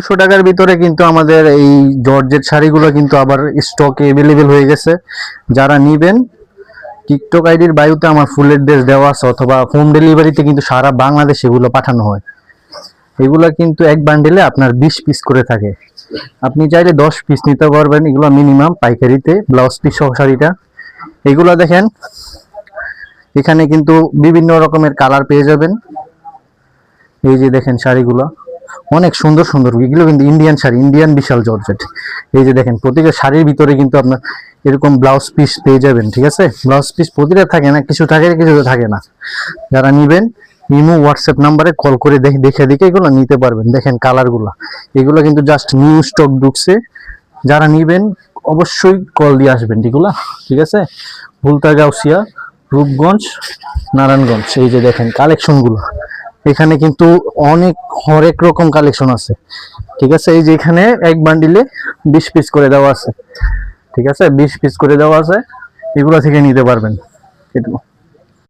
200 টাকার ভিতরে কিন্তু আমাদের এই জর্জেট শাড়িগুলো কিন্তু আবার স্টকে এভেলেবেল হয়ে গেছে। যারা নিবেন, টিকটক আইডির বায়ুতে আমার ফুল অ্যাড্রেস দেওয়া আছে, অথবা হোম ডেলিভারিতে কিন্তু সারা বাংলাদেশ এগুলো পাঠানো হয়। এগুলা কিন্তু এক বান্ডেলে আপনার 20 পিস করে থাকে। আপনি চাইলে 10 পিস নিতে পারবেন, এগুলো মিনিমাম পাইকারিতে, ব্লাউজ পিস সহ শাড়িটা। এগুলো দেখেন, এখানে কিন্তু বিভিন্ন রকমের কালার পেয়ে যাবেন। এই যে দেখেন শাড়িগুলো অনেক সুন্দর সুন্দর, এগুলো কিন্তু ইন্ডিয়ান শাড়ি, ইন্ডিয়ান বিশাল জর্জেট। এই যে দেখেন, প্রতিটা শাড়ির ভিতরে কিন্তু আপনার এরকম ব্লাউজ পিস পেয়ে যাবেন। ঠিক আছে, ব্লাউজ পিস প্রতিটা থাকে না, কিছু থাকে কিছু থাকে না। যারা নিবেন ইমো হোয়াটসঅ্যাপ নাম্বারে কল করে দেখে এগুলো নিতে পারবেন। দেখেন কালারগুলো, এগুলো কিন্তু জাস্ট নিউ স্টক ঢুকছে। যারা নিবেন অবশ্যই কল দিয়ে আসবেন। ঠিক আছে, ভুলতা, গাউসিয়া, রূপগঞ্জ, নারায়ণগঞ্জ। এই যে দেখেন কালেকশনগুলো, এখানে কিন্তু অনেক হরেক রকম কালেকশন আছে। ঠিক আছে, এই যে এখানে এক বান্ডিলে 20 পিস করে দেওয়া আছে। ঠিক আছে, 20 পিস করে দেওয়া আছে, এগুলো থেকে নিতে পারবেন। এটুকু।